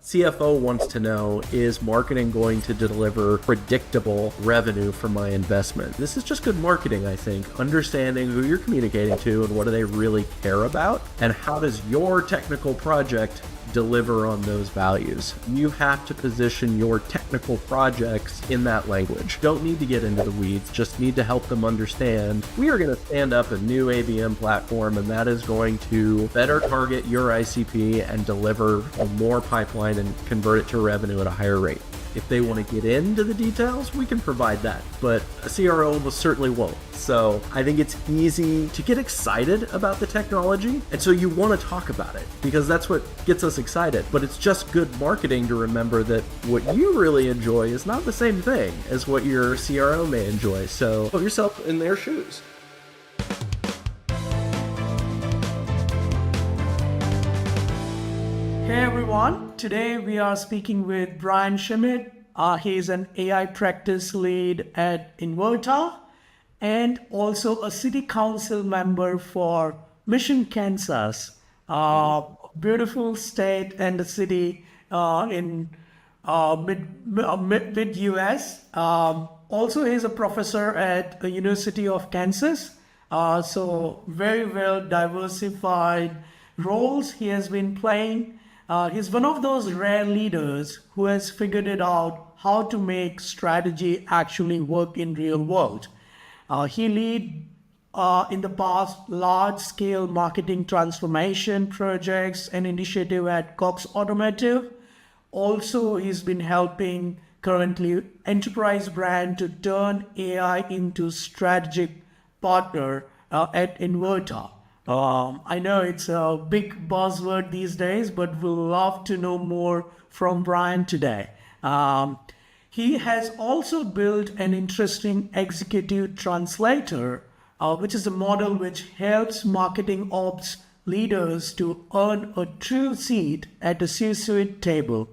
CFO wants to know, is marketing going to deliver predictable revenue for my investment? This is just good marketing, I think. Understanding who you're communicating to and what do they really care about, and how does your technical project deliver on those values. You have to position your technical projects in that language. Don't need to get into the weeds, just need to help them understand we are going to stand up a new ABM platform, and that is going to better target your ICP and deliver more pipeline and convert it to revenue at a higher rate. If they want to get into the details, we can provide that, but a CRO almost certainly won't. So I think it's easy to get excited about the technology, and so you want to talk about it because that's what gets us excited. But it's just good marketing to remember that what you really enjoy is not the same thing as what your CRO may enjoy. So put yourself in their shoes. Hey everyone, today we are speaking with Brian Schmid. He's an AI practice lead at Inverta and also a city council member for Mission, Kansas, beautiful state and a city in mid-US. Also, he's a professor at the University of Kansas, so very well diversified roles he has been playing. He's one of those rare leaders who has figured it out how to make strategy actually work in real world. He lead in the past large-scale marketing transformation projects and initiative at Cox Automotive. Also, he's been helping currently enterprise brand to turn AI into strategic partner at Inverta. I know it's a big buzzword these days, but we'll love to know more from Brian today. He has also built an interesting executive translator, which is a model which helps marketing ops leaders to earn a true seat at the C-suite table.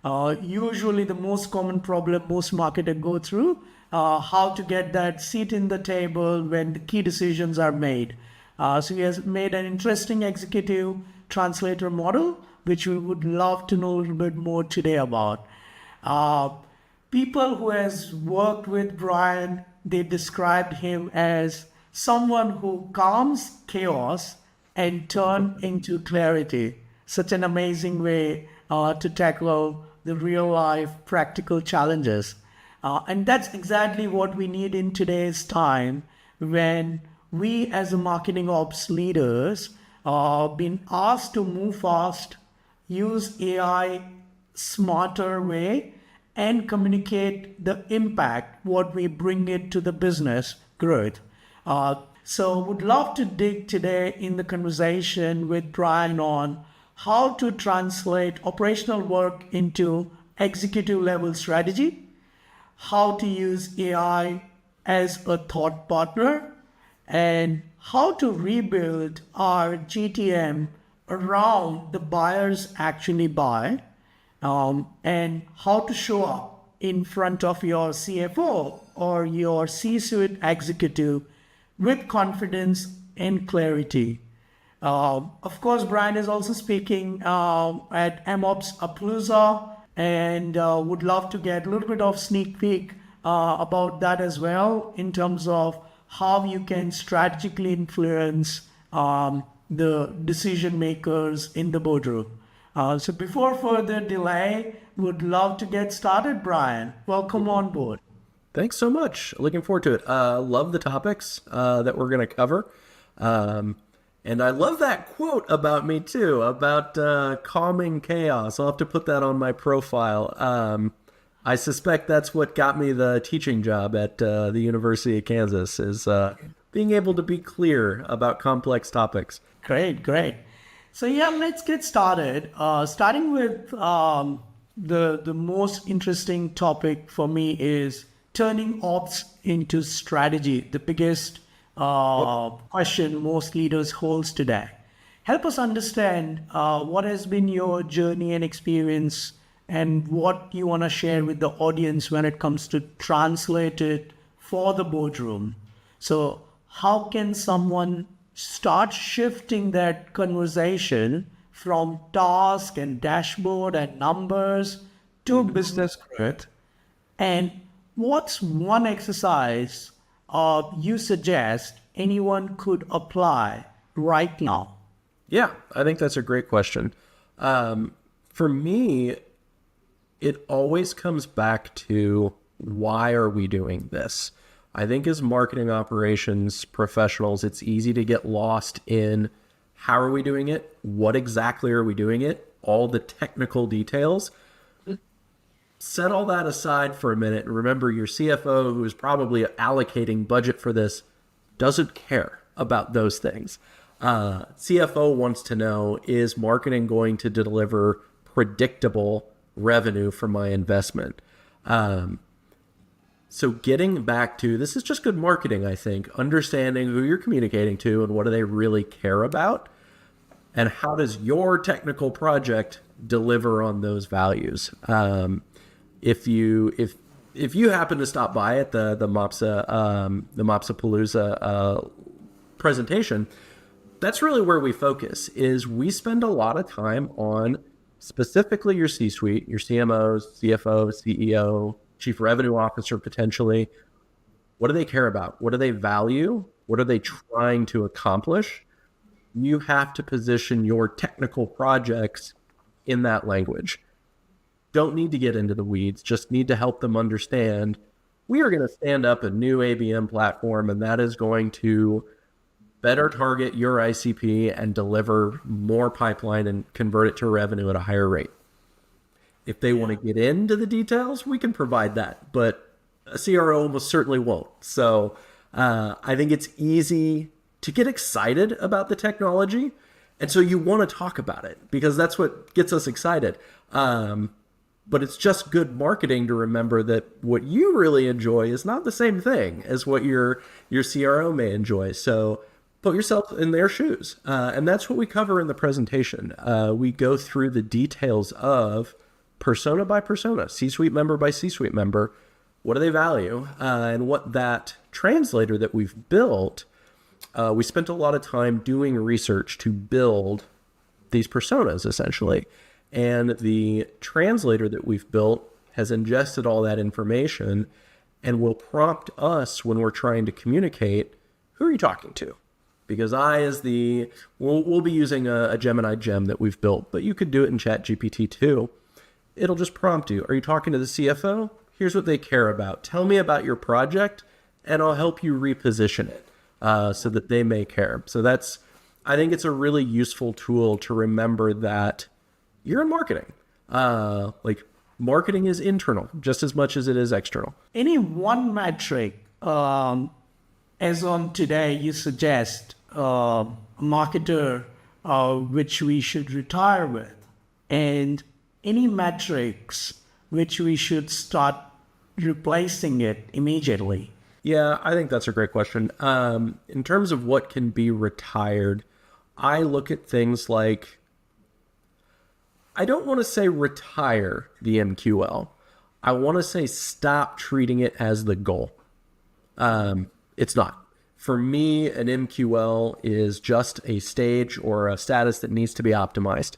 Usually the most common problem most marketers go through, how to get that seat in the table when the key decisions are made. So he has made an interesting executive translator model, which we would love to know a little bit more today about. People who has worked with Brian, they described him as someone who calms chaos and turn into clarity. Such an amazing way to tackle the real life practical challenges. And that's exactly what we need in today's time when we as a marketing ops leaders are being asked to move fast, use AI smarter way, and communicate the impact, what we bring it to the business growth. So would love to dig today in the conversation with Brian on how to translate operational work into executive level strategy, how to use AI as a thought partner, and how to rebuild our GTM around the buyers actually buy, and how to show up in front of your CFO or your C-suite executive with confidence and clarity. Of course, Brian is also speaking at MOps Appalooza, and would love to get a little bit of sneak peek about that as well in terms of how you can strategically influence the decision makers in the boardroom. So before further delay, would love to get started, Brian. Welcome on board. Thanks so much. Looking forward to it. Love the topics that we're going to cover. And I love that quote about me too, about calming chaos. I'll have to put that on my profile. I suspect that's what got me the teaching job at the University of Kansas, is being able to be clear about complex topics. Great. So yeah, let's get started. Starting with the most interesting topic for me is turning ops into strategy, the biggest question most leaders holds today. Help us understand what has been your journey and experience and what you want to share with the audience when it comes to translate it for the boardroom. So how can someone start shifting that conversation from task and dashboard and numbers to business growth. And what's one exercise you suggest anyone could apply right now? Yeah, I think that's a great question. For me, it always comes back to why are we doing this? I think as marketing operations professionals, it's easy to get lost in how are we doing it? What exactly are we doing it? All the technical details. Set all that aside for a minute and remember your CFO, who is probably allocating budget for this, doesn't care about those things. CFO wants to know, is marketing going to deliver predictable revenue for my investment? So getting back to, this is just good marketing, I think, understanding who you're communicating to and what do they really care about, and how does your technical project deliver on those values. If you happen to stop by at the Mopsapalooza presentation, that's really where we focus. Is we spend a lot of time on specifically your C-suite, your CMOs, CFO, CEO, Chief Revenue Officer potentially. What do they care about? What do they value? What are they trying to accomplish? You have to position your technical projects in that language. Don't need to get into the weeds, just need to help them understand we are going to stand up a new ABM platform, and that is going to better target your ICP and deliver more pipeline and convert it to revenue at a higher rate. If they want to get into the details, we can provide that, but a CRO almost certainly won't. So I think it's easy to get excited about the technology, and so you want to talk about it because that's what gets us excited. But it's just good marketing to remember that what you really enjoy is not the same thing as what your CRO may enjoy. So put yourself in their shoes. And that's what we cover in the presentation. We go through the details of persona by persona, C-suite member by C-suite member. What do they value? And what that translator that we've built, we spent a lot of time doing research to build these personas, essentially. And the translator that we've built has ingested all that information and will prompt us when we're trying to communicate, who are you talking to? Because we'll be using a Gemini gem that we've built, but you could do it in ChatGPT too. It'll just prompt you. Are you talking to the CFO? Here's what they care about. Tell me about your project, and I'll help you reposition it so that they may care. So I think it's a really useful tool to remember that you're in marketing. Marketing is internal just as much as it is external. Any one metric, as on today, you suggest a marketer which we should retire with, and any metrics which we should start replacing it immediately? Yeah, I think that's a great question. In terms of what can be retired, I look at things like, I don't want to say retire the MQL. I want to say stop treating it as the goal. It's not. For me, an MQL is just a stage or a status that needs to be optimized.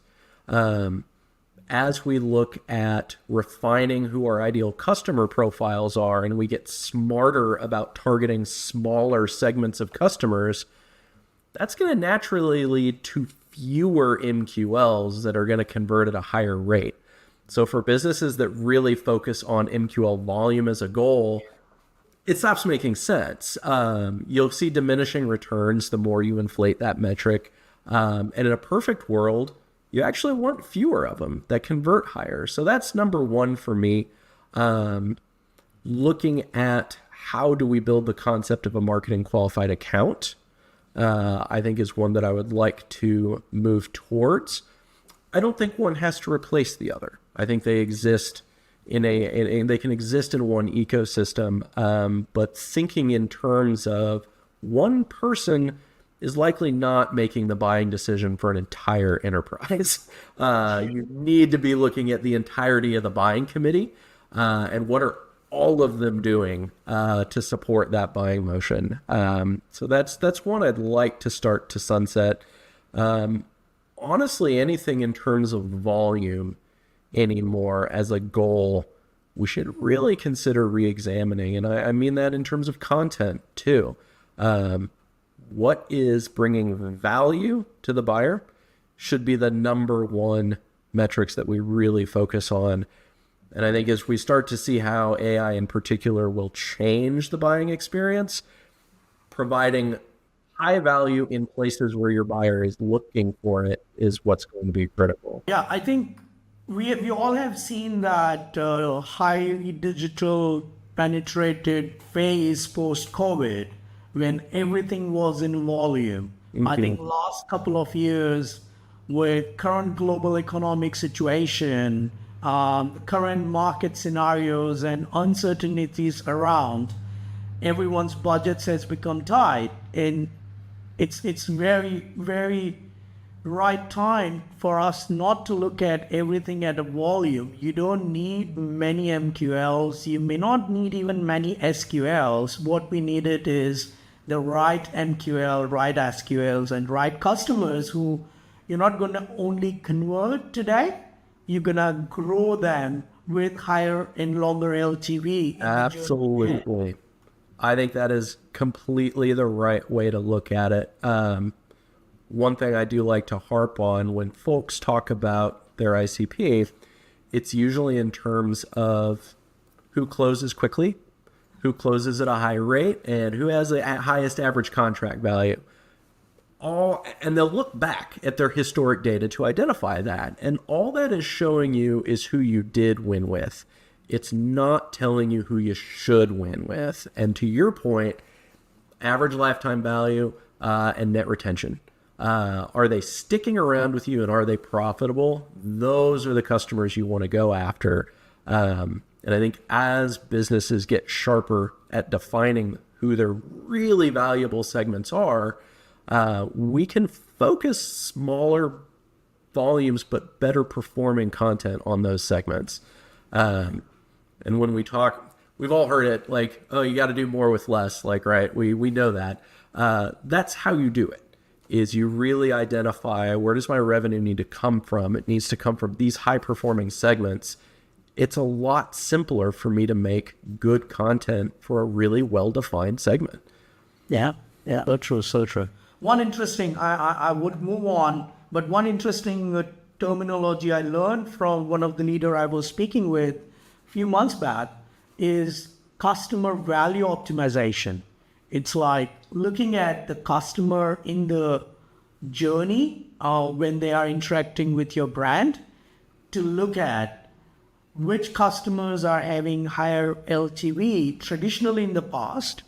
As we look at refining who our ideal customer profiles are and we get smarter about targeting smaller segments of customers, that's going to naturally lead to fewer MQLs that are going to convert at a higher rate. So for businesses that really focus on MQL volume as a goal, it stops making sense. You'll see diminishing returns the more you inflate that metric. And in a perfect world, you actually want fewer of them that convert higher. So that's number one for me. Looking at how do we build the concept of a marketing qualified account, I think is one that I would like to move towards. I don't think one has to replace the other. I think they exist they can exist in one ecosystem, but thinking in terms of one person is likely not making the buying decision for an entire enterprise. You need to be looking at the entirety of the buying committee and what are all of them doing to support that buying motion. So that's one I'd like to start to sunset. honestly, anything in terms of volume anymore as a goal, we should really consider re-examining. And I mean that in terms of content too. What is bringing value to the buyer should be the number one metrics that we really focus on. And I think as we start to see how AI in particular will change the buying experience, providing high value in places where your buyer is looking for it is what's going to be critical. Yeah, I think we all have seen that highly digital penetrated phase post-COVID when everything was in volume. I think last couple of years with current global economic situation, current market scenarios and uncertainties around, everyone's budgets has become tight, and it's very, very right time for us not to look at everything at a volume. You don't need many MQLs. You may not need even many SQLs. What we needed is the right MQL, right SQLs, and right customers who you're not going to only convert today. You're going to grow them with higher and longer LTV. Absolutely. I think that is completely the right way to look at it. One thing I do like to harp on when folks talk about their ICP, it's usually in terms of who closes quickly, who closes at a high rate, and who has the highest average contract value. And they'll look back at their historic data to identify that. And all that is showing you is who you did win with. It's not telling you who you should win with. And to your point, average lifetime value and net retention. Are they sticking around with you and are they profitable? Those are the customers you want to go after. And I think as businesses get sharper at defining who their really valuable segments are, we can focus smaller volumes but better performing content on those segments. And when we talk, we've all heard it like, oh, you got to do more with less. Like, right, we know that. That's how you do it. Is you really identify where does my revenue need to come from? It needs to come from these high performing segments. It's a lot simpler for me to make good content for a really well-defined segment. Yeah, so true, so true. One interesting, I would move on, but one interesting terminology I learned from one of the leader I was speaking with a few months back is customer value optimization. It's like looking at the customer in the journey when they are interacting with your brand to look at which customers are having higher LTV traditionally in the past,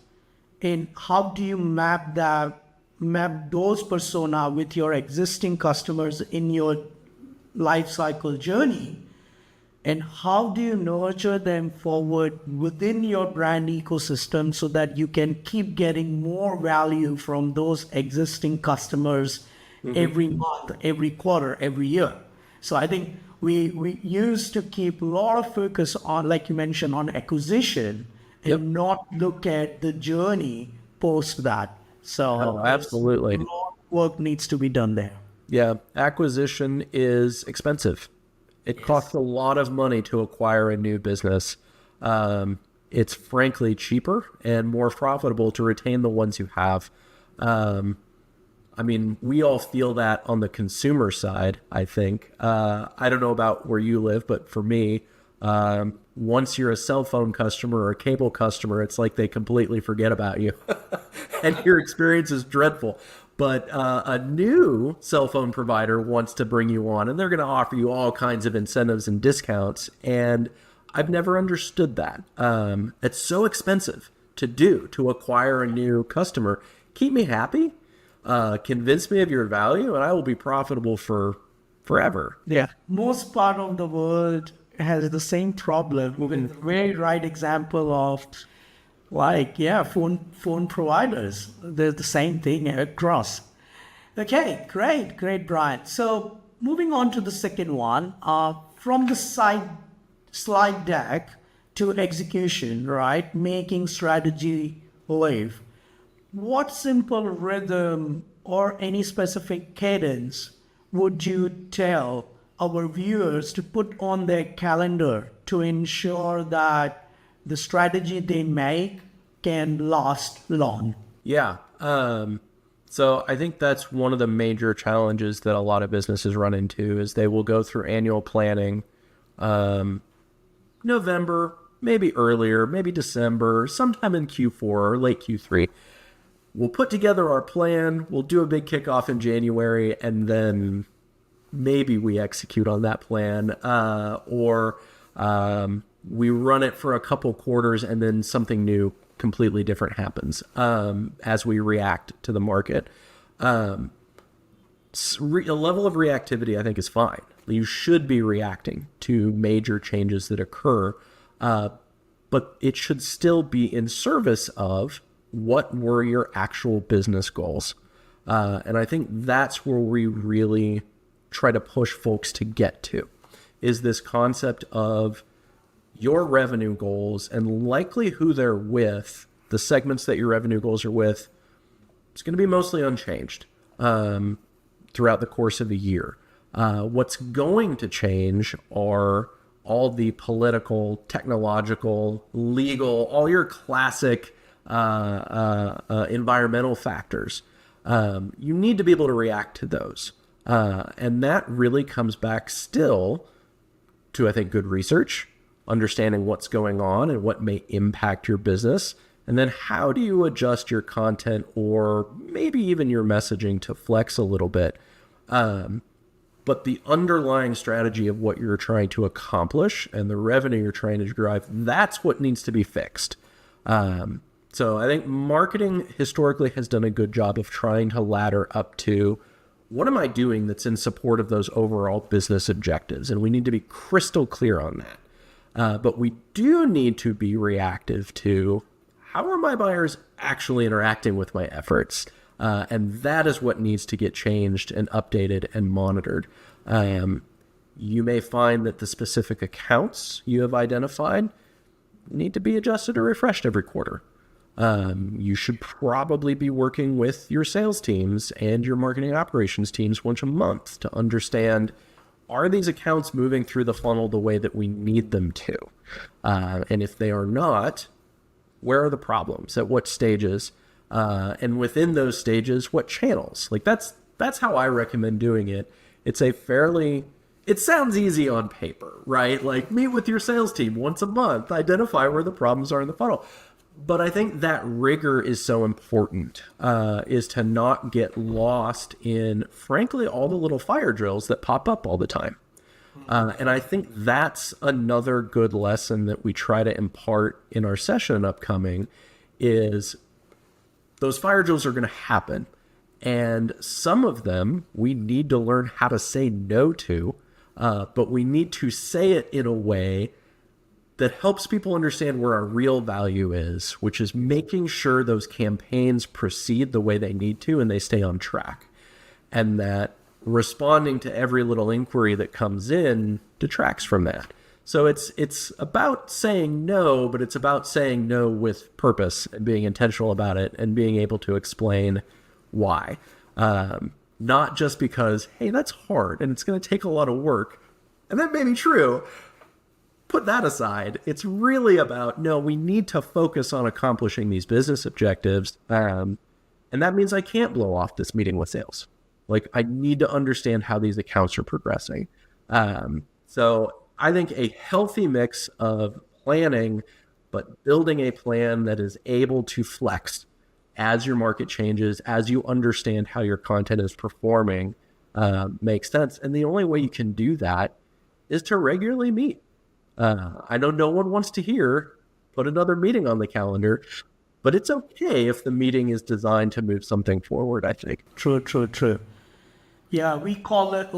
and how do you map those persona with your existing customers in your life cycle journey, and how do you nurture them forward within your brand ecosystem so that you can keep getting more value from those existing customers every month, every quarter, every year. So I think we used to keep a lot of focus on, like you mentioned, on acquisition and not look at the journey post that. So absolutely. A lot of work needs to be done there. Yeah, acquisition is expensive. It costs a lot of money to acquire a new business. It's frankly cheaper and more profitable to retain the ones you have. I mean, we all feel that on the consumer side, I think. I don't know about where you live, but for me, once you're a cell phone customer or a cable customer, it's like they completely forget about you. And your experience is dreadful. But a new cell phone provider wants to bring you on, and they're going to offer you all kinds of incentives and discounts. And I've never understood that. It's so expensive to acquire a new customer. Keep me happy, convince me of your value, and I will be profitable for forever. Yeah. Most part of the world has the same problem. With very right example of phone providers. They're the same thing across. Okay, great, Brian. So moving on to the second one, from the slide deck to execution, right? Making strategy live. What simple rhythm or any specific cadence would you tell our viewers to put on their calendar to ensure that the strategy they make can last long? Yeah. So I think that's one of the major challenges that a lot of businesses run into is they will go through annual planning, November, maybe earlier, maybe December, sometime in Q4 or late Q3. We'll put together our plan. We'll do a big kickoff in January, and then maybe we execute on that plan, or we run it for a couple quarters, and then something new, completely different happens as we react to the market. A level of reactivity, I think, is fine. You should be reacting to major changes that occur, but it should still be in service of what were your actual business goals. And I think that's where we really try to push folks to get to, is this concept of your revenue goals and likely who they're with, the segments that your revenue goals are with. It's going to be mostly unchanged throughout the course of a year. What's going to change are all the political, technological, legal, all your classic environmental factors. You need to be able to react to those. And that really comes back still to, I think, good research, understanding what's going on and what may impact your business. And then how do you adjust your content or maybe even your messaging to flex a little bit? But the underlying strategy of what you're trying to accomplish and the revenue you're trying to drive, that's what needs to be fixed. So I think marketing historically has done a good job of trying to ladder up to what am I doing that's in support of those overall business objectives? And we need to be crystal clear on that. But we do need to be reactive to how are my buyers actually interacting with my efforts? And that is what needs to get changed and updated and monitored. You may find that the specific accounts you have identified need to be adjusted or refreshed every quarter. You should probably be working with your sales teams and your marketing operations teams once a month to understand, are these accounts moving through the funnel the way that we need them to? And if they are not, where are the problems? At what stages? And within those stages, what channels? Like that's how I recommend doing it. It's it sounds easy on paper, right? Like meet with your sales team once a month, identify where the problems are in the funnel. But I think that rigor is so important, is to not get lost in, frankly, all the little fire drills that pop up all the time. And I think that's another good lesson that we try to impart in our session upcoming is those fire drills are going to happen. And some of them we need to learn how to say no to, but we need to say it in a way that helps people understand where our real value is, which is making sure those campaigns proceed the way they need to and they stay on track. And that responding to every little inquiry that comes in detracts from that. So it's about saying no, but it's about saying no with purpose and being intentional about it and being able to explain why. Not just because, hey, that's hard and it's going to take a lot of work. And that may be true. Put that aside. It's really about, no, we need to focus on accomplishing these business objectives. And that means I can't blow off this meeting with sales. Like I need to understand how these accounts are progressing. So I think a healthy mix of planning, but building a plan that is able to flex as your market changes, as you understand how your content is performing, makes sense. And the only way you can do that is to regularly meet. I know no one wants to hear, put another meeting on the calendar, but it's okay if the meeting is designed to move something forward, I think. True. Yeah, we call it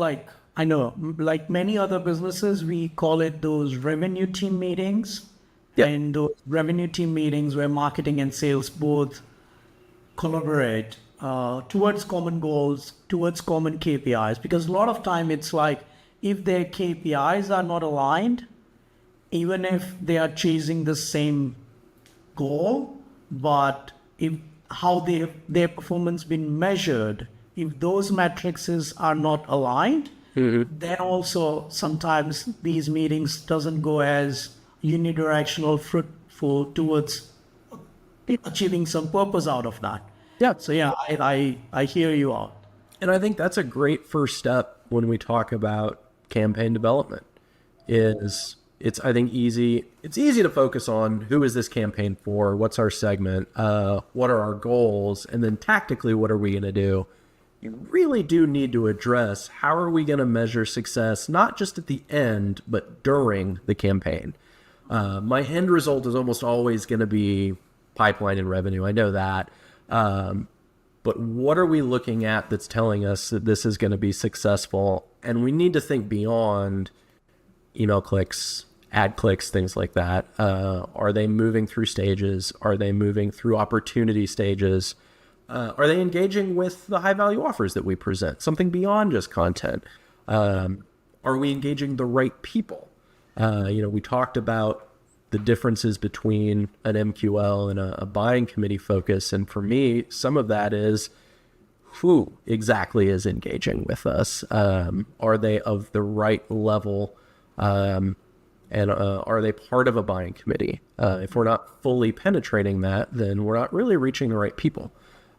I know, like many other businesses, we call it those revenue team meetings. Yeah. And those revenue team meetings where marketing and sales both collaborate towards common goals, towards common KPIs. Because a lot of time it's like if their KPIs are not aligned, even if they are chasing the same goal, but if how their performance been measured if those matrices are not aligned, then also sometimes these meetings doesn't go as unidirectional, fruitful towards achieving some purpose out of that. Yeah. So yeah, I hear you out. And I think that's a great first step when we talk about campaign development. It's I think it's easy to focus on who is this campaign for, what's our segment, what are our goals, and then tactically what are we going to do. You really do need to address how are we going to measure success, not just at the end, but during the campaign. My end result is almost always going to be pipeline and revenue. I know that. But what are we looking at that's telling us that this is going to be successful? And we need to think beyond email clicks, ad clicks, things like that. Are they moving through stages? Are they moving through opportunity stages? Are they engaging with the high value offers that we present? Something beyond just content. Are we engaging the right people? We talked about the differences between an MQL and a buying committee focus. And for me, some of that is who exactly is engaging with us? Are they of the right level? And are they part of a buying committee? If we're not fully penetrating that, then we're not really reaching the right people.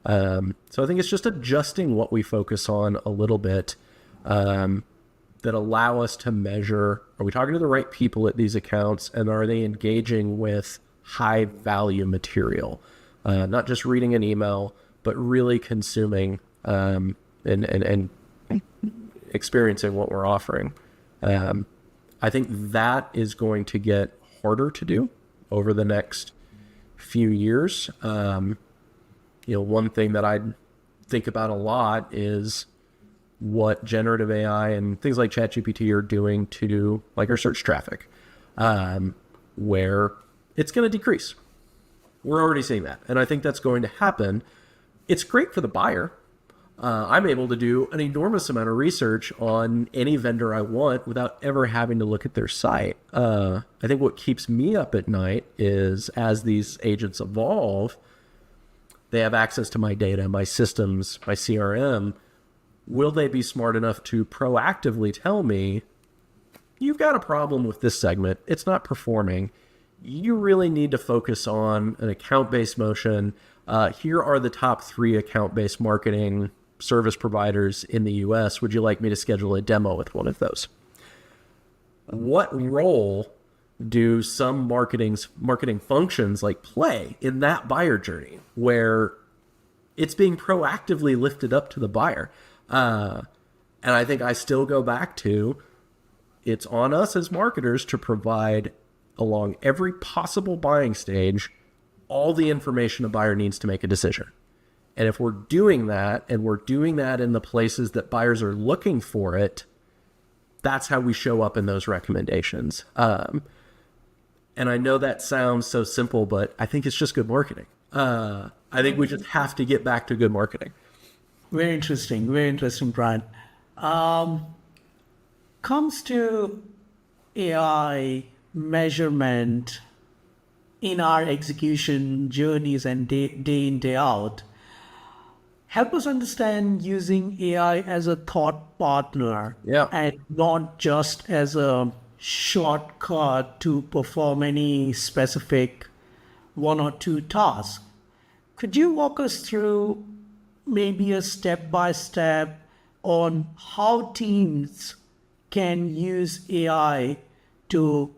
So I think it's just adjusting what we focus on a little bit that allow us to measure, are we talking to the right people at these accounts, and are they engaging with high value material? Not just reading an email, but really consuming and experiencing what we're offering. I think that is going to get harder to do over the next few years. One thing that I think about a lot is what generative AI and things like ChatGPT are doing to like our search traffic, where it's going to decrease. We're already seeing that. And I think that's going to happen. It's great for the buyer. I'm able to do an enormous amount of research on any vendor I want without ever having to look at their site. I think what keeps me up at night is as these agents evolve, they have access to my data, my systems, my CRM. Will they be smart enough to proactively tell me, you've got a problem with this segment, it's not performing, you really need to focus on an account-based motion. Here are the top 3 account-based marketing service providers in the US. Would you like me to schedule a demo with one of those? What role do some marketing functions like play in that buyer journey where it's being proactively lifted up to the buyer? And I think I still go back to, it's on us as marketers to provide along every possible buying stage all the information a buyer needs to make a decision. And if we're doing that, and we're doing that in the places that buyers are looking for it, that's how we show up in those recommendations. And I know that sounds so simple, but I think it's just good marketing. I think we just have to get back to good marketing. Very interesting, Brian. Comes to AI measurement in our execution journeys and day in, day out. Help us understand using AI as a thought partner, and not just as a shortcut to perform any specific 1 or 2 tasks. Could you walk us through maybe a step-by-step on how teams can use AI to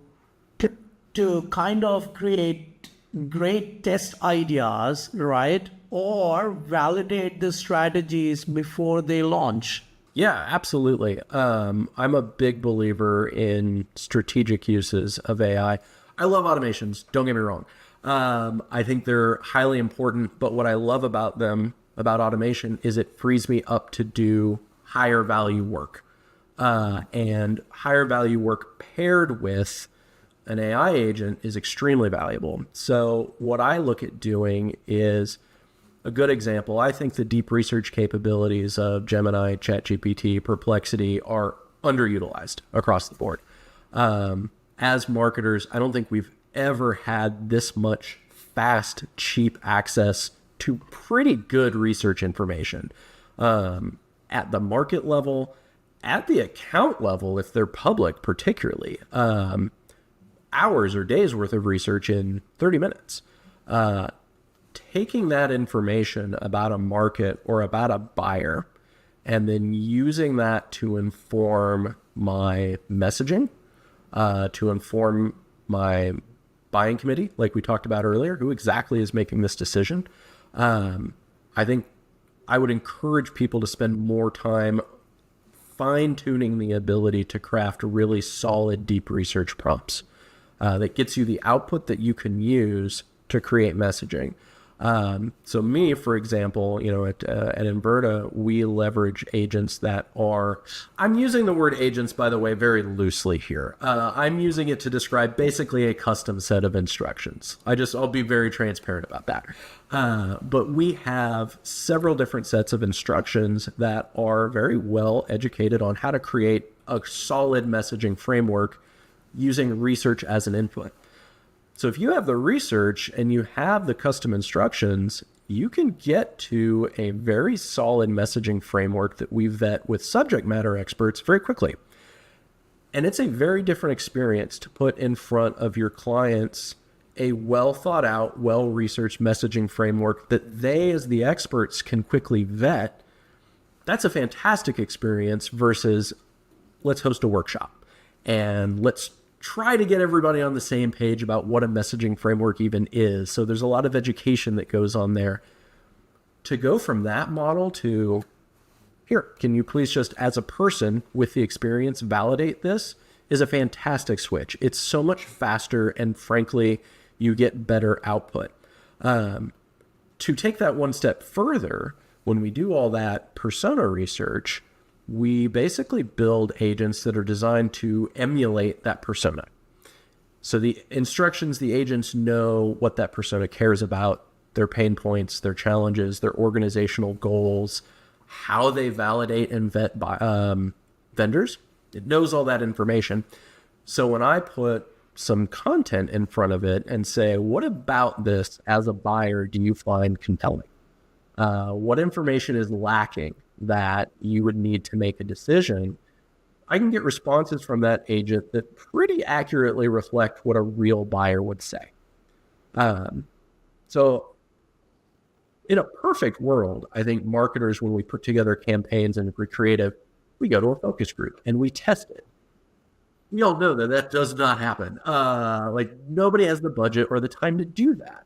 kind of create great test ideas, right? Or validate the strategies before they launch? Yeah, absolutely. I'm a big believer in strategic uses of AI. I love automations, don't get me wrong. I think they're highly important, but what I love about them, about automation, is it frees me up to do higher value work. And higher value work paired with an AI agent is extremely valuable. So what I look at doing is a good example. I think the deep research capabilities of Gemini, ChatGPT, Perplexity are underutilized across the board. As marketers, I don't think we've ever had this much fast, cheap access to pretty good research information. at the market level, at the account level, if they're public particularly, hours or days worth of research in 30 minutes. Taking that information about a market or about a buyer and then using that to inform my messaging, to inform my buying committee, like we talked about earlier, who exactly is making this decision. I think I would encourage people to spend more time fine-tuning the ability to craft really solid, deep research prompts that gets you the output that you can use to create messaging. So me, for example, at Inverta, we leverage agents that are, I'm using the word agents, by the way, very loosely here. I'm using it to describe basically a custom set of instructions. I'll be very transparent about that. But we have several different sets of instructions that are very well educated on how to create a solid messaging framework using research as an input. So if you have the research and you have the custom instructions, you can get to a very solid messaging framework that we vet with subject matter experts very quickly. And it's a very different experience to put in front of your clients a well thought out, well researched messaging framework that they, as the experts, can quickly vet. That's a fantastic experience versus let's host a workshop and let's try to get everybody on the same page about what a messaging framework even is. So there's a lot of education that goes on there. To go from that model to, here, can you please just, as a person with the experience, validate this, is a fantastic switch. It's so much faster, and frankly, you get better output. To take that one step further, when we do all that persona research, we basically build agents that are designed to emulate that persona. So the instructions, the agents know what that persona cares about, their pain points, their challenges, their organizational goals, how they validate and vet vendors. It knows all that information. So when I put some content in front of it and say, what about this as a buyer do you find compelling? What information is lacking that you would need to make a decision? I can get responses from that agent that pretty accurately reflect what a real buyer would say. So in a perfect world, I think marketers, when we put together campaigns and we're creative, we go to a focus group and we test it. We all know that does not happen. Nobody has the budget or the time to do that.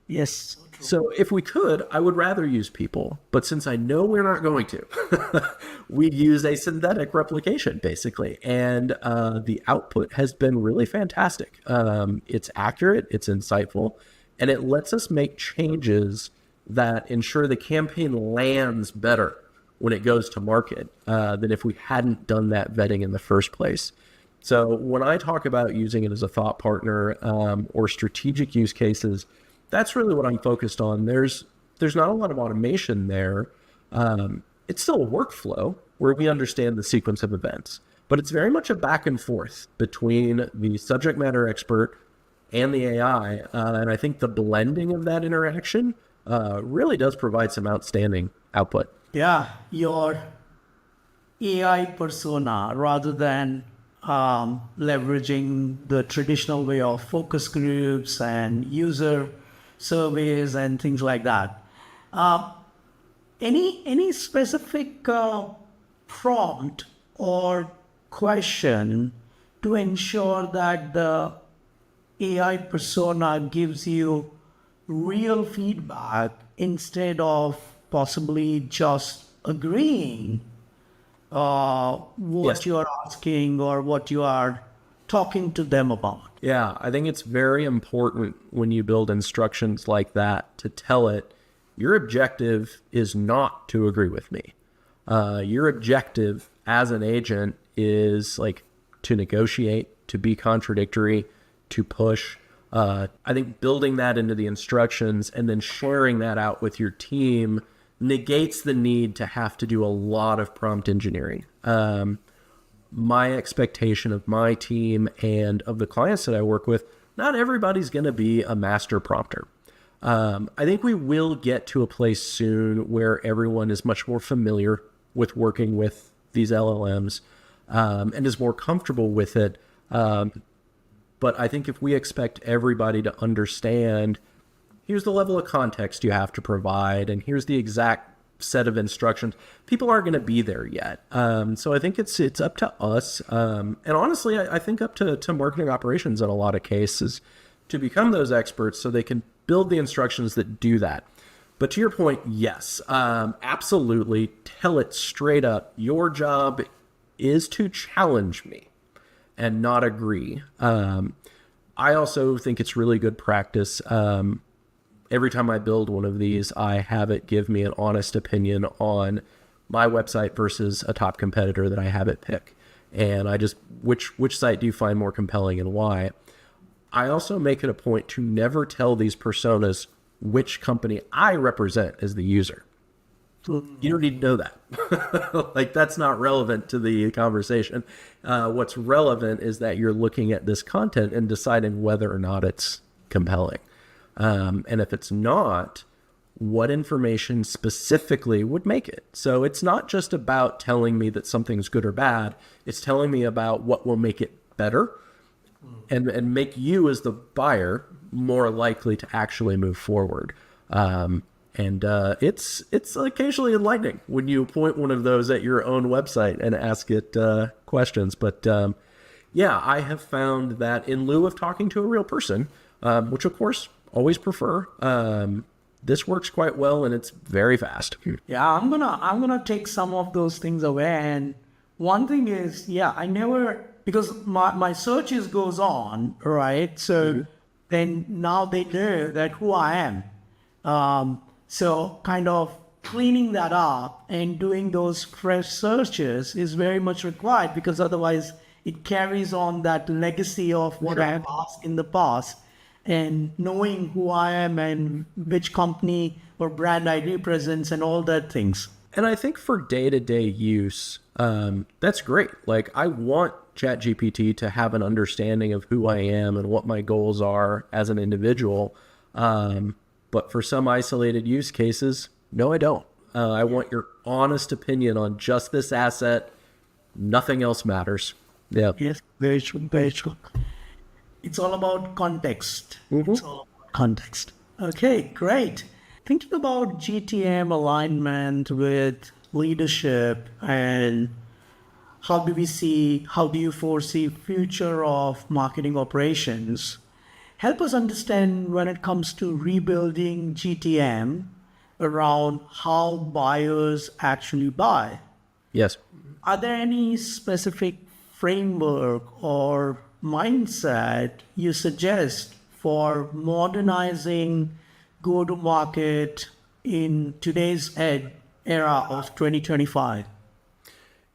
Yes. So if we could, I would rather use people. But since I know we're not going to, we'd use a synthetic replication, basically. And the output has been really fantastic. It's accurate, it's insightful, and it lets us make changes that ensure the campaign lands better when it goes to market than if we hadn't done that vetting in the first place. So when I talk about using it as a thought partner or strategic use cases, that's really what I'm focused on. There's not a lot of automation there. It's still a workflow where we understand the sequence of events, but it's very much a back and forth between the subject matter expert and the AI. And I think the blending of that interaction really does provide some outstanding output. Yeah, your AI persona, rather than leveraging the traditional way of focus groups and user surveys and things like that. Any specific prompt or question to ensure that the AI persona gives you real feedback instead of possibly just agreeing what you are asking or what you are talking to them about? Yeah, I think it's very important when you build instructions like that to tell it, your objective is not to agree with me. Your objective as an agent is to negotiate, to be contradictory, to push. I think building that into the instructions and then sharing that out with your team negates the need to have to do a lot of prompt engineering. My expectation of my team and of the clients that I work with, not everybody's going to be a master prompter. I think we will get to a place soon where everyone is much more familiar with working with these LLMs and is more comfortable with it. But I think if we expect everybody to understand, here's the level of context you have to provide, and here's the exact set of instructions, people aren't going to be there yet. So I think it's up to us, and honestly, I think up to marketing operations in a lot of cases to become those experts so they can build the instructions that do that. But to your point, yes, absolutely. Tell it straight up. Your job is to challenge me and not agree. I also think it's really good practice. Every time I build one of these, I have it give me an honest opinion on my website versus a top competitor that I have it pick. And I just, which site do you find more compelling and why? I also make it a point to never tell these personas which company I represent as the user. You don't need to know that. Like, that's not relevant to the conversation. What's relevant is that you're looking at this content and deciding whether or not it's compelling. And if it's not, what information specifically would make it? So it's not just about telling me that something's good or bad. It's telling me about what will make it better and make you as the buyer more likely to actually move forward. It's occasionally enlightening when you point one of those at your own website and ask it questions. But yeah, I have found that in lieu of talking to a real person, which of course always prefer, this works quite well and it's very fast. Yeah, I'm gonna take some of those things away. And one thing is, yeah, I never, because my searches goes on, right? So then now they know that who I am. So kind of cleaning that up and doing those fresh searches is very much required, because otherwise it carries on that legacy of what I have asked in the past, and knowing who I am and which company or brand I represent and all that things. And I think for day-to-day use, that's great. Like, I want ChatGPT to have an understanding of who I am and what my goals are as an individual. But for some isolated use cases, no, I don't. I want your honest opinion on just this asset. Nothing else matters. Yeah. Yes, very true, very true. It's all about context. It's all about context. Okay, great. Thinking about GTM alignment with leadership, and how do you foresee future of marketing operations? Help us understand when it comes to rebuilding GTM around how buyers actually buy. Yes. Are there any specific framework or mindset you suggest for modernizing go-to-market in today's era of 2025?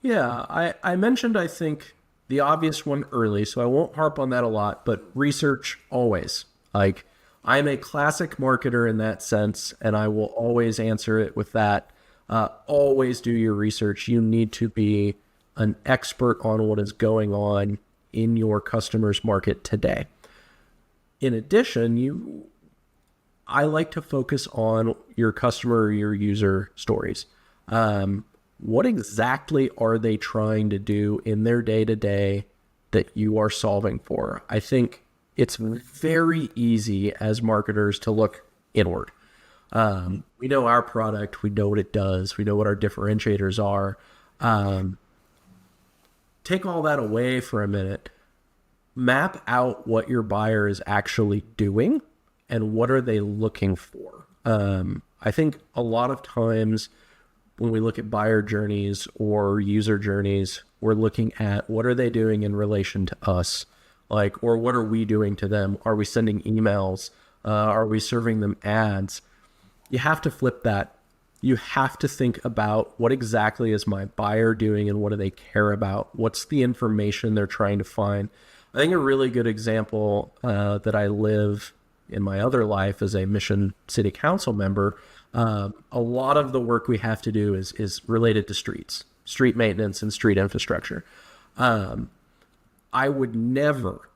Yeah, I mentioned, I think, the obvious one early, so I won't harp on that a lot, but research always. Like, I'm a classic marketer in that sense, and I will always answer it with that. Always do your research. You need to be an expert on what is going on in your customer's market today. In addition, I like to focus on your customer or your user stories. What exactly are they trying to do in their day-to-day that you are solving for? I think it's very easy as marketers to look inward. We know our product, we know what it does, we know what our differentiators are. Take all that away for a minute. Map out what your buyer is actually doing and what are they looking for. I think a lot of times when we look at buyer journeys or user journeys, we're looking at what are they doing in relation to us, like, or what are we doing to them? Are we sending emails? Are we serving them ads? You have to flip that. You have to think about what exactly is my buyer doing and what do they care about? What's the information they're trying to find? I think a really good example that I live in my other life as a Mission City Council member, a lot of the work we have to do is related to street maintenance and street infrastructure. I would never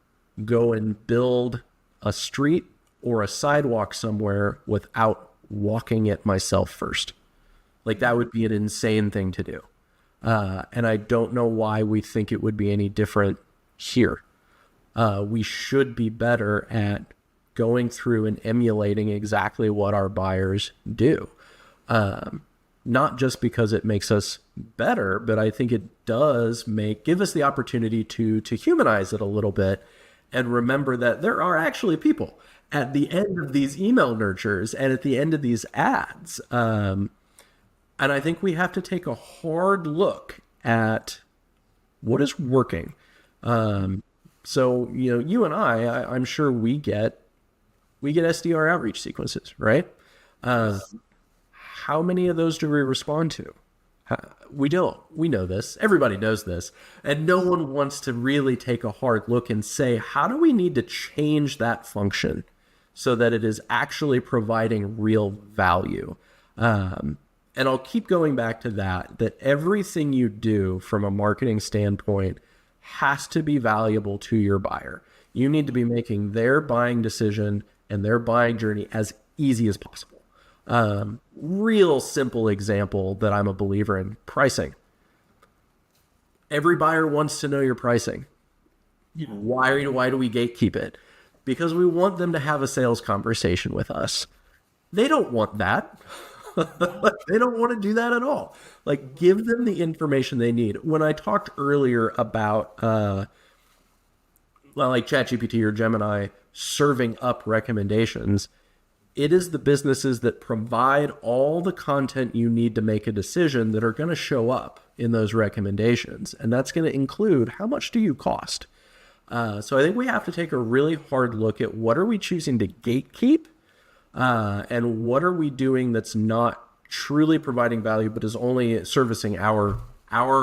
go and build a street or a sidewalk somewhere without walking it myself first. Like that would be an insane thing to do. And I don't know why we think it would be any different here. We should be better at going through and emulating exactly what our buyers do. Not just because it makes us better, but I think it does give us the opportunity to humanize it a little bit and remember that there are actually people at the end of these email nurtures and at the end of these ads. And I think we have to take a hard look at what is working. So, you and I'm sure we get SDR outreach sequences, right? How many of those do we respond to? We don't. We know this. Everybody knows this. And no one wants to really take a hard look and say, how do we need to change that function so that it is actually providing real value? And I'll keep going back to that everything you do from a marketing standpoint has to be valuable to your buyer. You need to be making their buying decision and their buying journey as easy as possible. Real simple example that I'm a believer in: pricing. Every buyer wants to know your pricing. Why do we gatekeep it? Because we want them to have a sales conversation with us. They don't want that. They don't want to do that at all. Like, give them the information they need. When I talked earlier about like ChatGPT or Gemini serving up recommendations, it is the businesses that provide all the content you need to make a decision that are going to show up in those recommendations. And that's going to include, how much do you cost? So I think we have to take a really hard look at what are we choosing to gatekeep, and what are we doing that's not truly providing value, but is only servicing our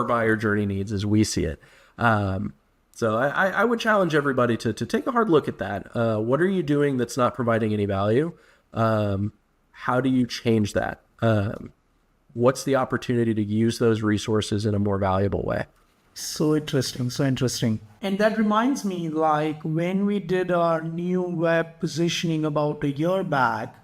buyer journey needs as we see it. So I would challenge everybody to take a hard look at that. What are you doing that's not providing any value? How do you change that? What's the opportunity to use those resources in a more valuable way? So interesting, so interesting. And that reminds me, like when we did our new web positioning about a year back,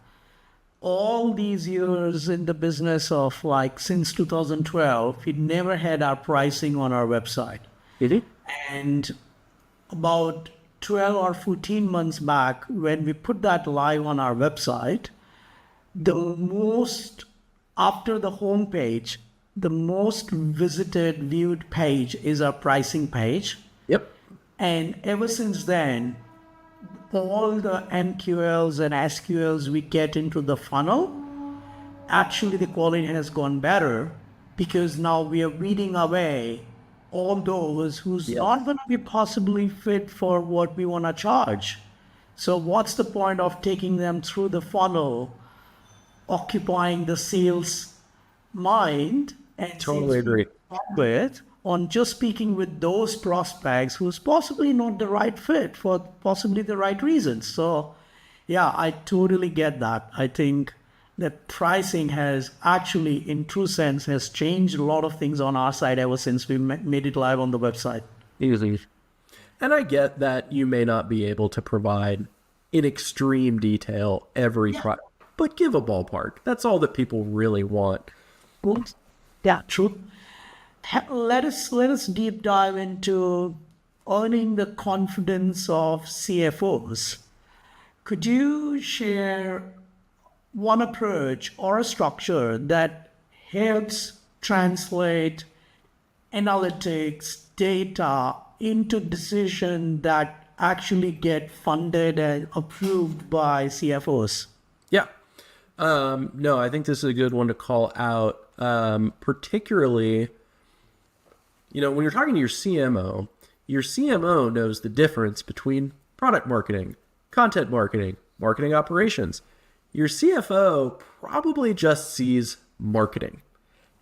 all these years in the business of like since 2012, we never had our pricing on our website. Really? And about 12 or 14 months back, when we put that live on our website, after the homepage, the most visited, viewed page is our pricing page. Yep. And ever since then, all the MQLs and SQLs we get into the funnel, actually the quality has gone better because now we are weeding away all those who's not going to be possibly fit for what we want to charge. So what's the point of taking them through the funnel, occupying the sales mind, and totally agree with on just speaking with those prospects who's possibly not the right fit for possibly the right reasons. So yeah, I totally get that. I think that pricing has actually, in true sense, has changed a lot of things on our side ever since we made it live on the website. Easily. And I get that you may not be able to provide in extreme detail every product, but give a ballpark. That's all that people really want. Yeah, true. Let us deep dive into earning the confidence of CFOs. Could you share one approach or a structure that helps translate analytics, data into decisions that actually get funded and approved by CFOs? Yeah. No, I think this is a good one to call out, particularly, when you're talking to your CMO knows the difference between product marketing, content marketing, marketing operations. Your CFO probably just sees marketing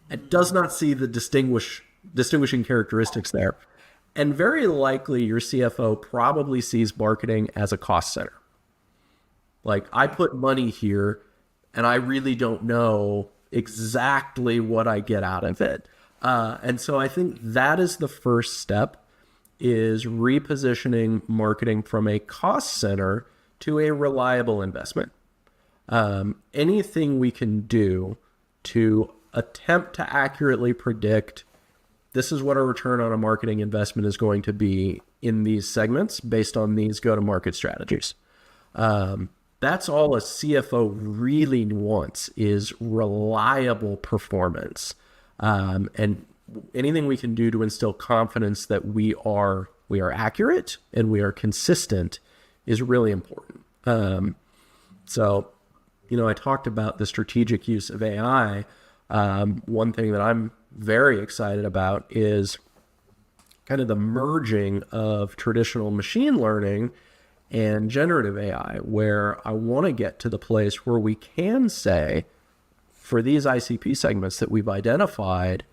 and does not see the distinguishing characteristics there. And very likely your CFO probably sees marketing as a cost center. Like, I put money here and I really don't know exactly what I get out of it. And so I think that is the first step, is repositioning marketing from a cost center to a reliable investment. Anything we can do to attempt to accurately predict this is what our return on a marketing investment is going to be in these segments based on these go-to-market strategies. That's all a CFO really wants, is reliable performance. And anything we can do to instill confidence that we are accurate and we are consistent is really important. So, I talked about the strategic use of AI. One thing that I'm very excited about is kind of the merging of traditional machine learning and generative AI, where I want to get to the place where we can say, for these ICP segments that we've identified,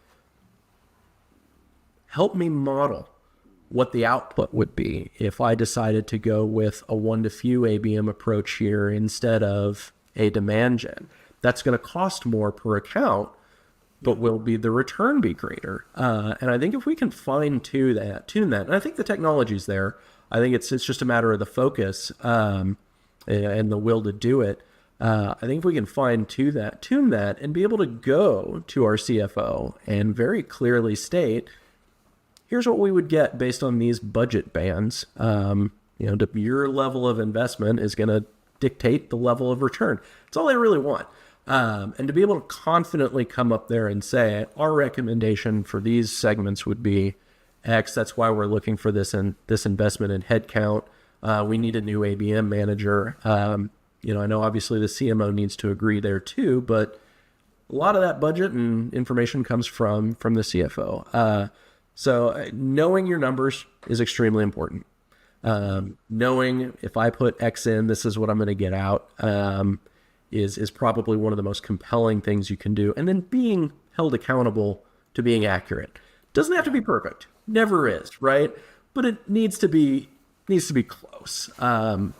help me model what the output would be if I decided to go with a one-to-few ABM approach here instead of a demand gen. That's going to cost more per account, but will the return be greater? And I think if we can tune that, and I think the technology's there. I think it's just a matter of the focus and the will to do it. I think if we can tune that, and be able to go to our CFO and very clearly state, here's what we would get based on these budget bands. Your level of investment is going to dictate the level of return. That's all I really want. And to be able to confidently come up there and say, our recommendation for these segments would be X. That's why we're looking for this investment in headcount. We need a new ABM manager. I know obviously the CMO needs to agree there too, but a lot of that budget and information comes from the CFO. So knowing your numbers is extremely important. Knowing if I put X in, this is what I'm going to get out, is probably one of the most compelling things you can do. And then being held accountable to being accurate. Doesn't have to be perfect. Never is, right? But it needs to be close. And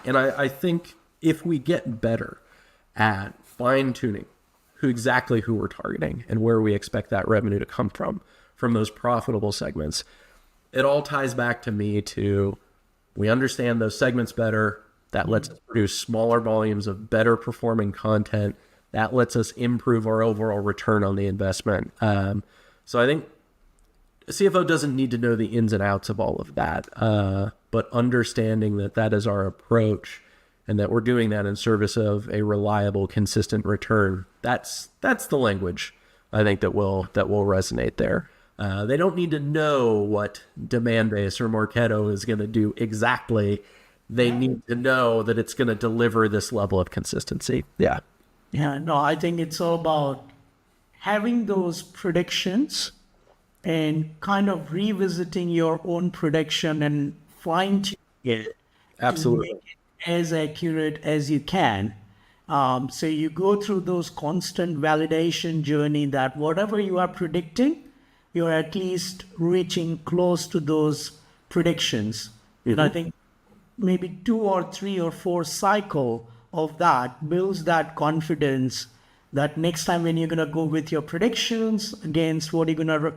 I think if we get better at fine-tuning who we're targeting and where we expect that revenue to come from those profitable segments, it all ties back to me to, we understand those segments better. That lets us produce smaller volumes of better performing content. That lets us improve our overall return on the investment. So I think a CFO doesn't need to know the ins and outs of all of that, but understanding that is our approach and that we're doing that in service of a reliable, consistent return. That's the language I think that will resonate there. They don't need to know what Demandbase or Marketo is going to do exactly. They need to know that it's going to deliver this level of consistency. Yeah. Yeah, no, I think it's all about having those predictions and kind of revisiting your own prediction and fine-tuning it. Absolutely. To make it as accurate as you can. So you go through those constant validation journey that whatever you are predicting, you're at least reaching close to those predictions. Mm-hmm. And I think maybe 2 or 3 or 4 cycle of that builds that confidence that next time when you're going to go with your predictions against what you're going to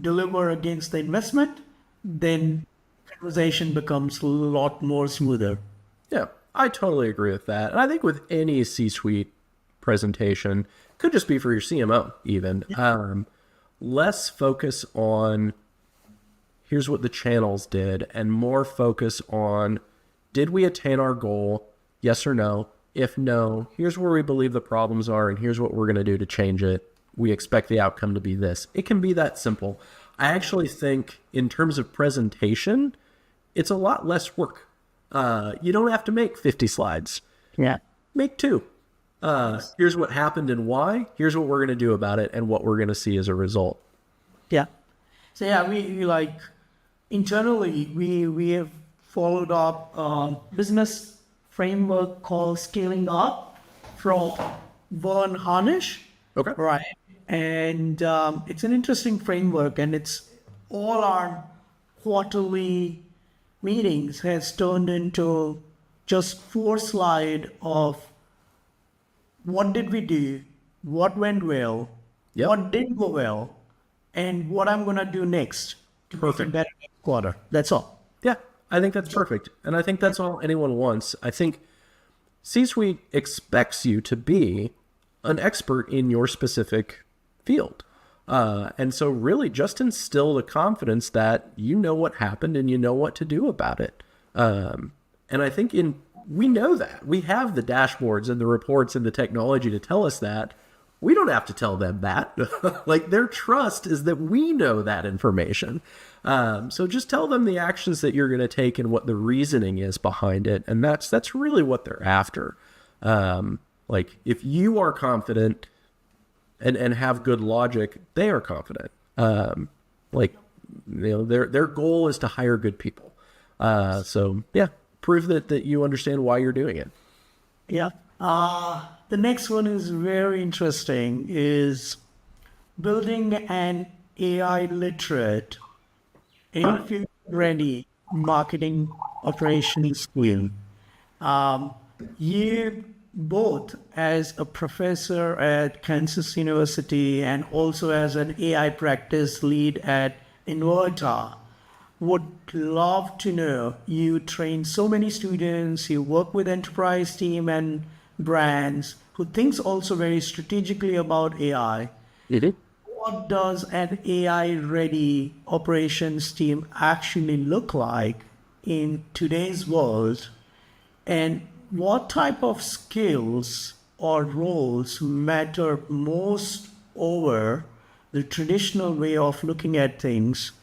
deliver against the investment, then conversation becomes a lot more smoother. Yeah, I totally agree with that. And I think with any C-suite presentation, could just be for your CMO even, less focus on here's what the channels did and more focus on, did we attain our goal? Yes or no? If no, here's where we believe the problems are and here's what we're going to do to change it. We expect the outcome to be this. It can be that simple. I actually think in terms of presentation, it's a lot less work. You don't have to make 50 slides. Yeah. Make 2. Here's what happened and why. Here's what we're going to do about it and what we're going to see as a result. Yeah. So yeah, we like internally, we have followed up business framework called Scaling Up from Vern Harnish. Okay. Right. And it's an interesting framework, and it's all our quarterly meetings has turned into just 4 slides of what did we do, what went well, what didn't go well, and what I'm going to do next to make it better next quarter. That's all. Yeah. I think that's perfect. And I think that's all anyone wants. I think C-suite expects you to be an expert in your specific field. And so really just instill the confidence that you know what happened and you know what to do about it. And I think we know that. We have the dashboards and the reports and the technology to tell us that. We don't have to tell them that. Like, their trust is that we know that information. So just tell them the actions that you're going to take and what the reasoning is behind it. And that's really what they're after. Like, if you are confident and have good logic, they are confident. Like, you know, their goal is to hire good people. So yeah, prove that you understand why you're doing it. Yeah. The next one is very interesting, is building an AI literate, ready marketing operations team. You both, as a professor at Kansas University and also as an AI practice lead at Inverta, would love to know, you train so many students, you work with enterprise team and brands who thinks also very strategically about AI. What does an AI ready operations team actually look like in today's world? And what type of skills or roles matter most over the traditional way of looking at things?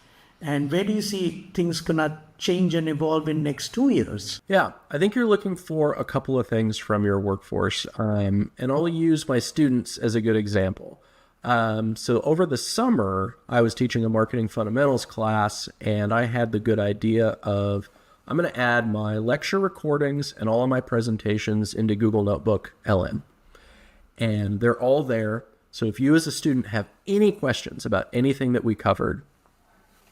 And where do you see things gonna change and evolve in next 2 years? Yeah, I think you're looking for a couple of things from your workforce. And I'll use my students as a good example. So over the summer, I was teaching a marketing fundamentals class, and I had the good idea of, I'm going to add my lecture recordings and all of my presentations into Google Notebook LM. And they're all there. So if you as a student have any questions about anything that we covered,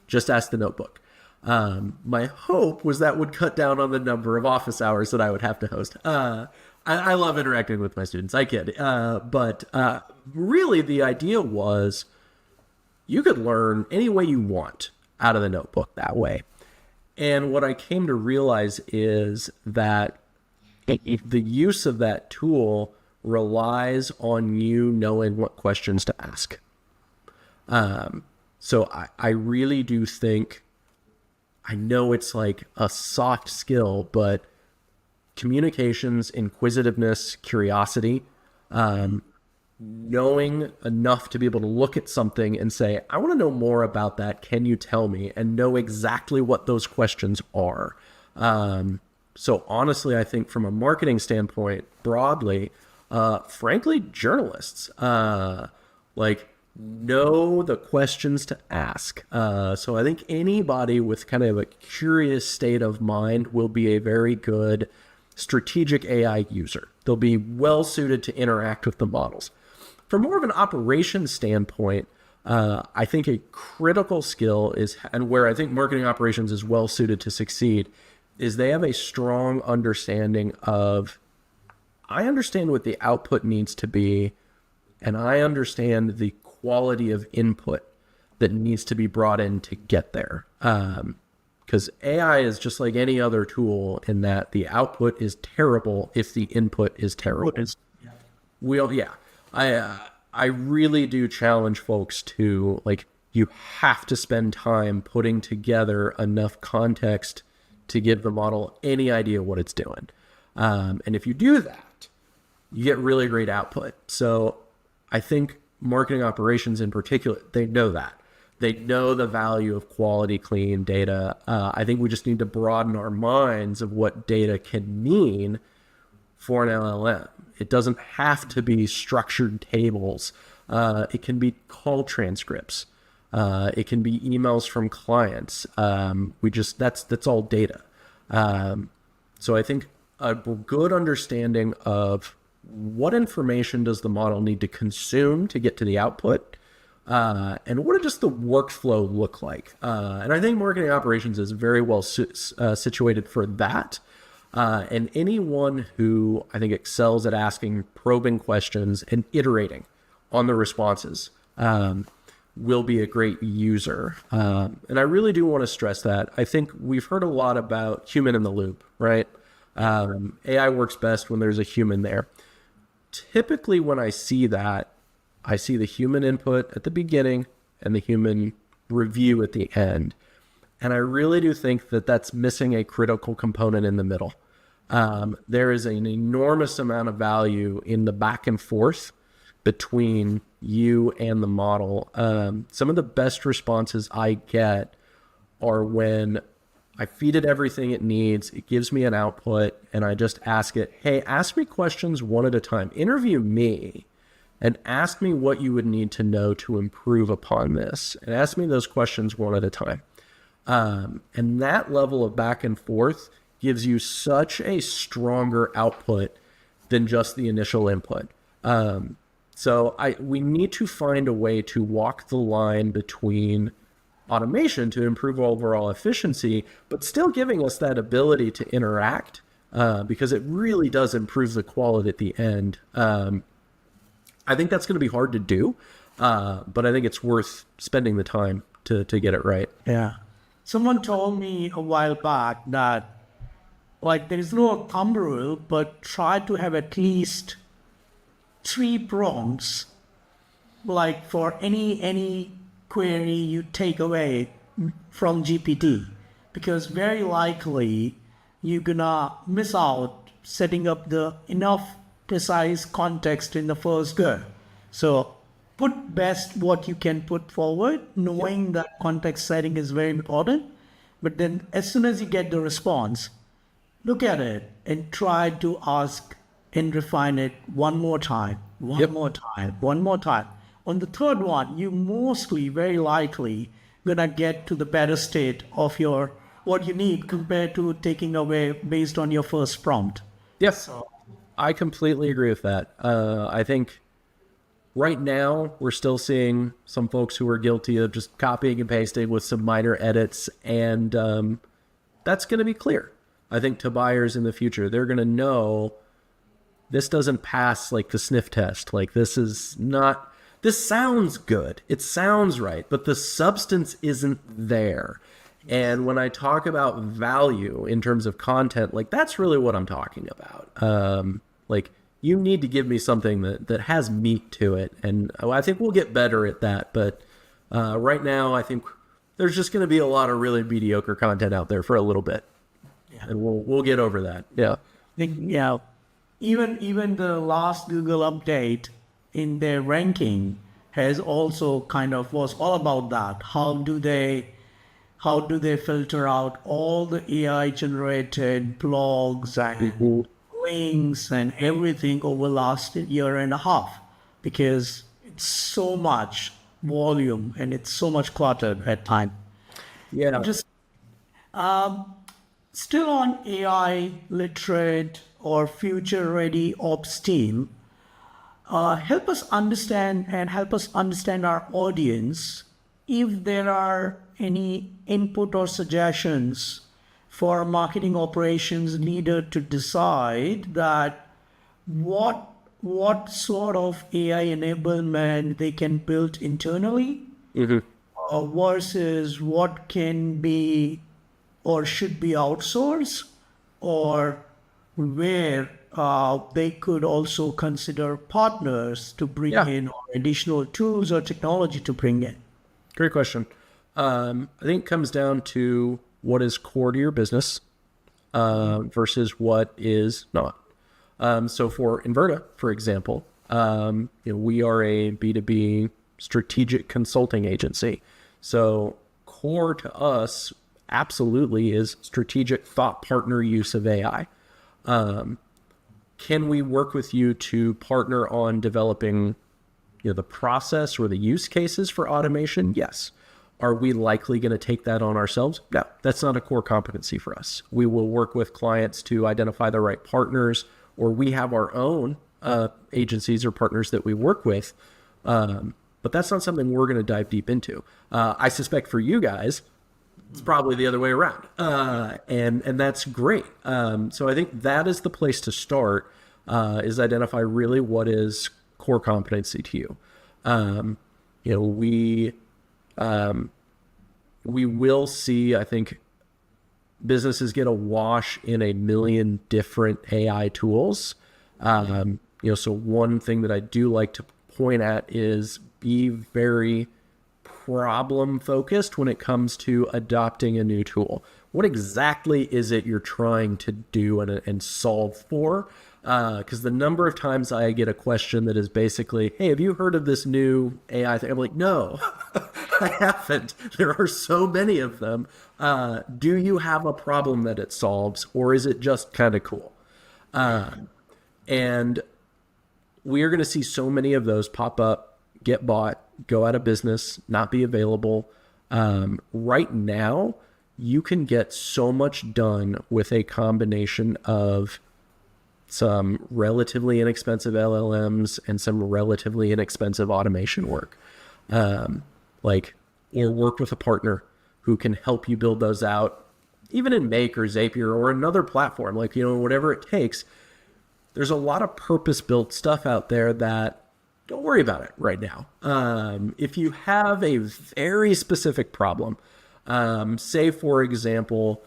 just ask the notebook. My hope was that would cut down on the number of office hours that I would have to host. I love interacting with my students. I kid. But really the idea was you could learn any way you want out of the notebook that way. And what I came to realize is that the use of that tool relies on you knowing what questions to ask. So I really do think, I know it's like a soft skill, but communications, inquisitiveness, curiosity, knowing enough to be able to look at something and say, I want to know more about that. Can you tell me? And know exactly what those questions are. So honestly, I think from a marketing standpoint, broadly, frankly, journalists, like, know the questions to ask. So I think anybody with kind of a curious state of mind will be a very good strategic AI user. They'll be well suited to interact with the models. From more of an operations standpoint, I think a critical skill is, and where I think marketing operations is well suited to succeed, is they have a strong understanding of, I understand what the output needs to be, and I understand the quality of input that needs to be brought in to get there. Because AI is just like any other tool in that the output is terrible if the input is terrible. I really do challenge folks to, like, you have to spend time putting together enough context to give the model any idea what it's doing. And if you do that, you get really great output. So I think marketing operations in particular, they know that. They know the value of quality, clean data. I think we just need to broaden our minds of what data can mean for an LLM. It doesn't have to be structured tables. It can be call transcripts. It can be emails from clients. That's all data. So I think a good understanding of what information does the model need to consume to get to the output, and what does the workflow look like? And I think marketing operations is very well situated for that. And anyone who I think excels at asking probing questions and iterating on the responses. will be a great user. And I really do want to stress that. I think we've heard a lot about human in the loop, right? AI works best when there's a human there. Typically, when I see that, I see the human input at the beginning and the human review at the end. And I really do think that that's missing a critical component in the middle. There is an enormous amount of value in the back and forth between you and the model. Some of the best responses I get are when I feed it everything it needs, it gives me an output, and I just ask it, hey, ask me questions one at a time. Interview me and ask me what you would need to know to improve upon this. And ask me those questions one at a time. And that level of back and forth gives you such a stronger output than just the initial input. So we need to find a way to walk the line between automation to improve overall efficiency, but still giving us that ability to interact, because it really does improve the quality at the end. I think that's going to be hard to do, but I think it's worth spending the time to get it right. Yeah. Someone told me a while back that, like, there is no thumb rule, but try to have at least 3 prompts, like for any query you take away from GPT, because very likely you're gonna miss out setting up the enough precise context in the first go. So put best what you can put forward, knowing that context setting is very important. But then as soon as you get the response, look at it and try to ask and refine it one more time. On the third one, you mostly, very likely, gonna get to the better state of your what you need compared to taking away based on your first prompt. Yes, I completely agree with that. I think right now we're still seeing some folks who are guilty of just copying and pasting with some minor edits, and that's going to be clear. I think to buyers in the future, they're going to know this doesn't pass like the sniff test. Like this sounds good. It sounds right, but the substance isn't there. And when I talk about value in terms of content, like that's really what I'm talking about. Like you need to give me something that has meat to it. And I think we'll get better at that. But right now, I think there's just going to be a lot of really mediocre content out there for a little bit. Yeah. And we'll get over that. Yeah. Yeah. Even the last Google update in their ranking has also kind of was all about that. How do they filter out all the AI generated blogs and links and everything over the last year and a half? Because it's so much volume and it's so much cluttered at time. Yeah. Just still on AI literate or future ready ops team, help us understand our audience if there are any input or suggestions for marketing operations leader to decide that what sort of AI enablement they can build internally versus what can be or should be outsourced, or where they could also consider partners to bring in, or additional tools or technology to bring in. Great question. I think it comes down to what is core to your business versus what is not. So for Inverta, for example, we are a B2B strategic consulting agency. So core to us absolutely is strategic thought partner use of AI. Can we work with you to partner on developing the process or the use cases for automation? Yes. Are we likely going to take that on ourselves? No, that's not a core competency for us. We will work with clients to identify the right partners, or we have our own agencies or partners that we work with. But that's not something we're going to dive deep into. I suspect for you guys, it's probably the other way around. And that's great. So I think that is the place to start, is identify really what is core competency to you. We We will see, I think, businesses get awash in a million different AI tools. So one thing that I do like to point at is be very problem focused when it comes to adopting a new tool. What exactly is it you're trying to do and solve for? Because the number of times I get a question that is basically, hey, have you heard of this new AI thing? I'm like, no, I haven't. There are so many of them. Do you have a problem that it solves, or is it just kind of cool? And we are going to see so many of those pop up, get bought, go out of business, not be available. Right now, you can get so much done with a combination of some relatively inexpensive LLMs and some relatively inexpensive automation work. Or work with a partner who can help you build those out, even in Make or Zapier or another platform, whatever it takes. There's a lot of purpose-built stuff out there that don't worry about it right now. If you have a very specific problem, say, for example,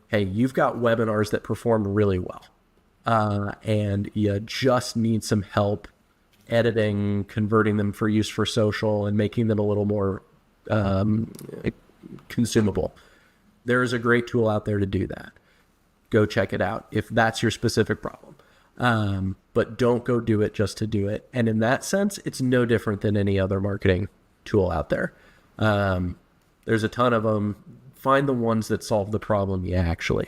hey, you've got webinars that perform really well, and you just need some help editing, converting them for use for social, and making them a little more consumable. There is a great tool out there to do that. Go check it out if that's your specific problem. But don't go do it just to do it. And in that sense, it's no different than any other marketing tool out there. There's a ton of them. Find the ones that solve the problem you actually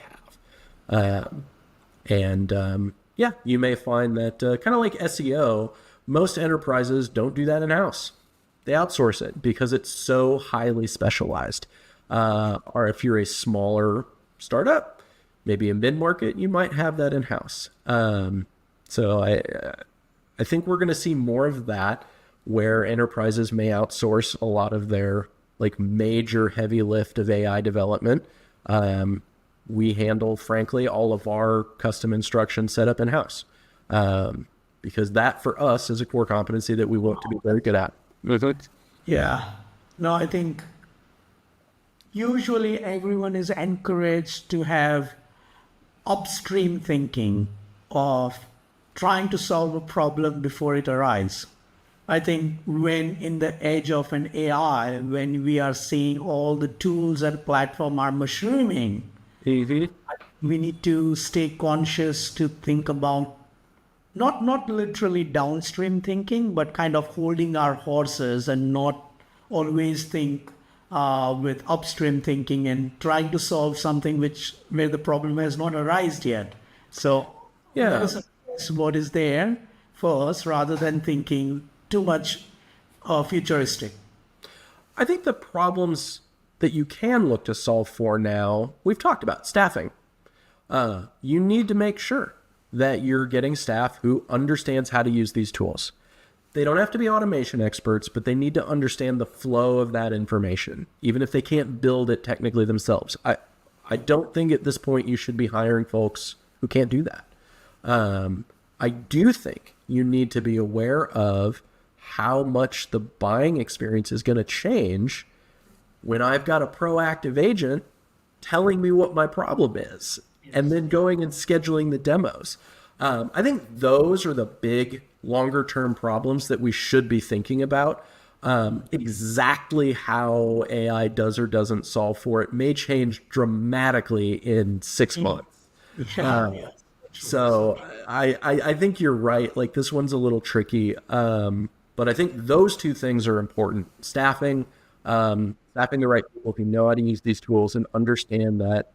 have. You may find that kind of like SEO, most enterprises don't do that in-house. They outsource it because it's so highly specialized. Or if you're a smaller startup, maybe a mid-market, you might have that in-house. So I think we're going to see more of that, where enterprises may outsource a lot of their major heavy lift of AI development. We handle, frankly, all of our custom instruction set up in-house, because that for us is a core competency that we want to be very good at. Yeah. No, I think usually everyone is encouraged to have upstream thinking of trying to solve a problem before it arises. I think when in the age of an AI, when we are seeing all the tools and platform are mushrooming, we need to stay conscious to think about not literally downstream thinking, but kind of holding our horses and not always think with upstream thinking and trying to solve something where the problem has not arisen yet. So let us assess what is there first, rather than thinking too much futuristic. I think the problems that you can look to solve for now, we've talked about staffing. You need to make sure that you're getting staff who understands how to use these tools. They don't have to be automation experts, but they need to understand the flow of that information, even if they can't build it technically themselves. I don't think at this point you should be hiring folks who can't do that. I do think you need to be aware of how much the buying experience is going to change when I've got a proactive agent telling me what my problem is and then going and scheduling the demos. I think those are the big longer term problems that we should be thinking about. Exactly how AI does or doesn't solve for it may change dramatically in 6 months. So I think you're right. This one's a little tricky. But I think those two things are important. Staffing the right people who know how to use these tools and understand that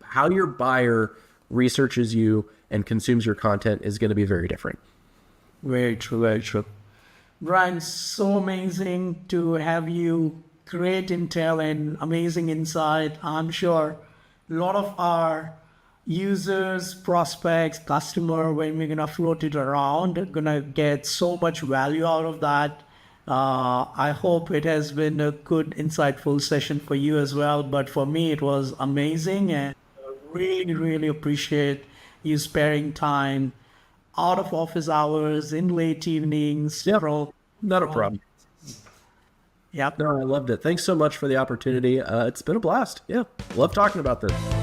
how your buyer researches you and consumes your content is going to be very different. Very true, very true. Brian, so amazing to have you. Great intel and amazing insight. I'm sure a lot of our users, prospects, customer, when we're going to float it around, are going to get so much value out of that. I hope it has been a good, insightful session for you as well. But for me, it was amazing, and really, really appreciate you sparing time out of office hours, in late evenings. Not a problem. Yep. No, I loved it. Thanks so much for the opportunity. It's been a blast. Yeah. Love talking about this.